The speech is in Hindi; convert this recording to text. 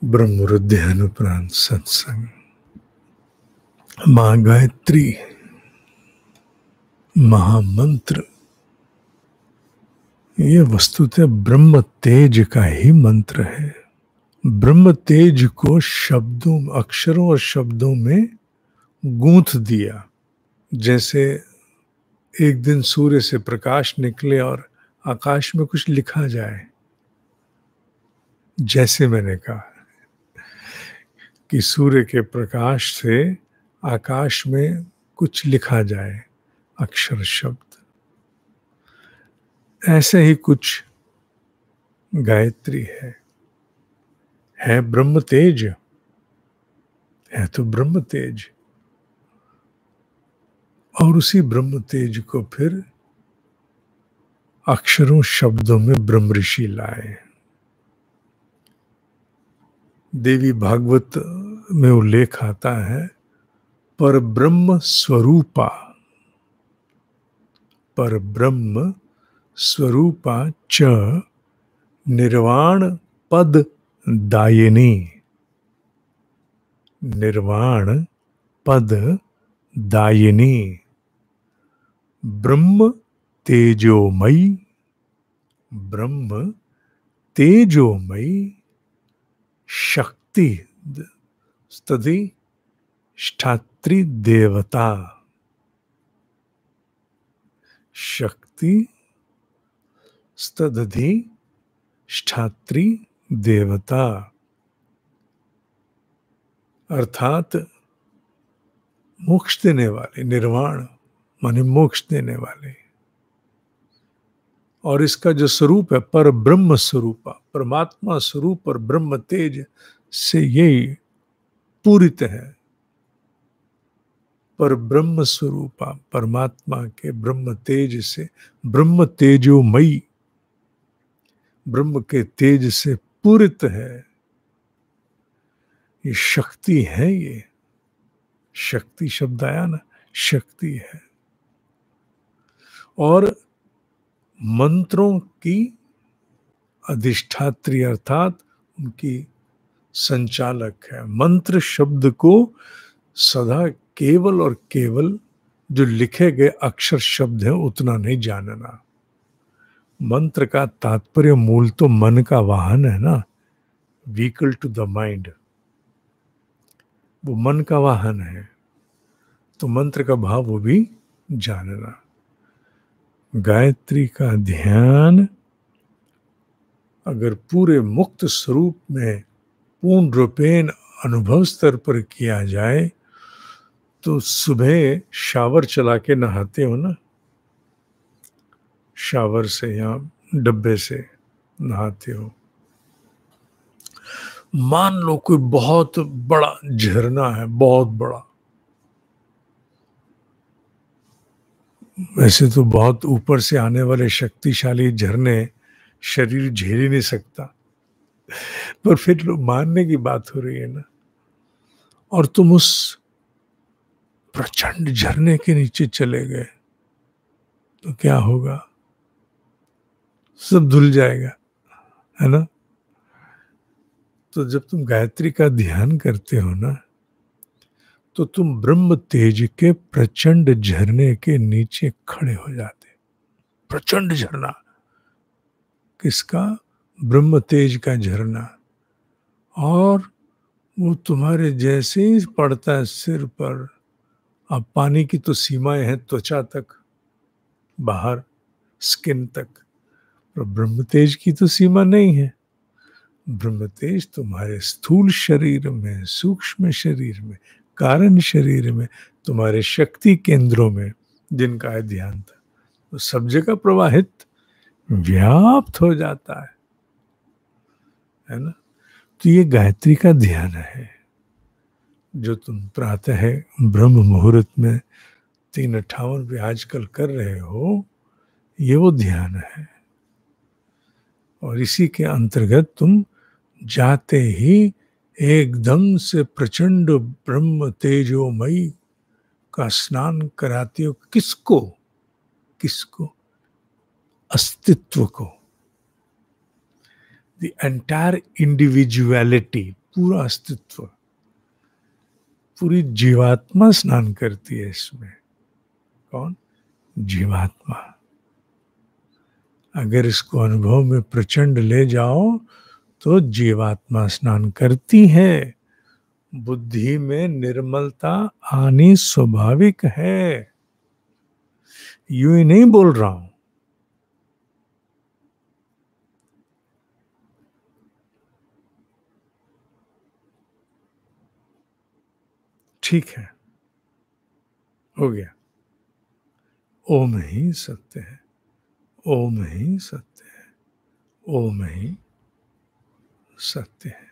ब्रह्मरुद्ध्यान उपरांत सत्संग। मां गायत्री महामंत्र ये वस्तुतः ब्रह्म तेज का ही मंत्र है। ब्रह्म तेज को शब्दों, अक्षरों और शब्दों में गूंथ दिया। जैसे एक दिन सूर्य से प्रकाश निकले और आकाश में कुछ लिखा जाए। जैसे मैंने कहा कि सूर्य के प्रकाश से आकाश में कुछ लिखा जाए, अक्षर शब्द, ऐसे ही कुछ गायत्री है ब्रह्म तेज, है तो ब्रह्म तेज। और उसी ब्रह्म तेज को फिर अक्षरों शब्दों में ब्रह्म ऋषि लाए। देवी भागवत में उल्लेख आता है, पर ब्रह्म स्वरूपा, पर ब्रह्म स्वरूपा च निर्वाण पद दायिनी, निर्वाण पद दायिनी, ब्रह्म तेजोमयी, ब्रह्म तेजोमयी शक्ति स्तधि ष्ठात्री देवता, शक्ति स्तधि ष्ठात्री देवता, अर्थात मोक्ष देने वाले, निर्वाण माने मोक्ष देने वाले। और इसका जो स्वरूप है पर ब्रह्म स्वरूपा, परमात्मा स्वरूप और ब्रह्म तेज से यही पूरित है। पर ब्रह्म स्वरूपा, परमात्मा के ब्रह्म तेज से, ब्रह्म तेजोमयी, ब्रह्म के तेज से पूरित है। ये शक्ति है, ये शक्ति शब्द आया ना, शक्ति है। और मंत्रों की अधिष्ठात्री अर्थात उनकी संचालक है। मंत्र शब्द को सदा केवल और केवल जो लिखे गए अक्षर शब्द है उतना नहीं जानना। मंत्र का तात्पर्य मूल तो मन का वाहन है ना, व्हीकल टू द माइंड, वो मन का वाहन है। तो मंत्र का भाव वो भी जानना। गायत्री का ध्यान अगर पूरे मुक्त स्वरूप में पूर्ण रूपेण अनुभव स्तर पर किया जाए तो सुबह शावर चला के नहाते हो ना, शावर से या डब्बे से नहाते हो, मान लो कोई बहुत बड़ा झरना है, बहुत बड़ा, वैसे तो बहुत ऊपर से आने वाले शक्तिशाली झरने शरीर झेल ही नहीं सकता, पर फिर मानने की बात हो रही है ना। और तुम उस प्रचंड झरने के नीचे चले गए तो क्या होगा? सब धुल जाएगा, है ना। तो जब तुम गायत्री का ध्यान करते हो ना, तो तुम ब्रह्म तेज के प्रचंड झरने के नीचे खड़े हो जाते। प्रचंड झरना किसका? ब्रह्म तेज का झरना। और वो तुम्हारे जैसे ही पड़ता है सिर पर, अब पानी की तो सीमाएं हैं त्वचा तक, बाहर स्किन तक, पर ब्रह्म तेज की तो सीमा नहीं है। ब्रह्म तेज तुम्हारे स्थूल शरीर में, सूक्ष्म शरीर में, कारण शरीर में, तुम्हारे शक्ति केंद्रों में जिनका है ध्यान था, तो सब जगह प्रवाहित व्याप्त हो जाता है ना। तो ये गायत्री का ध्यान है जो तुम प्रातः है ब्रह्म मुहूर्त में 3:58 पे आजकल कर रहे हो, ये वो ध्यान है। और इसी के अंतर्गत तुम जाते ही एकदम से प्रचंड ब्रह्म तेजोमयी का स्नान कराते हो। किसको? किसको? अस्तित्व को। द एंटायर इंडिविजुअलिटी, पूरा अस्तित्व, पूरी जीवात्मा स्नान करती है इसमें। कौन? जीवात्मा। अगर इसको अनुभव में प्रचंड ले जाओ तो जीवात्मा स्नान करती है। बुद्धि में निर्मलता आनी स्वाभाविक है, यूं ही नहीं बोल रहा हूं। ठीक है, हो गया। ओम ही सत्य है, ओम ही सत्य है, ओम ही सत्य है।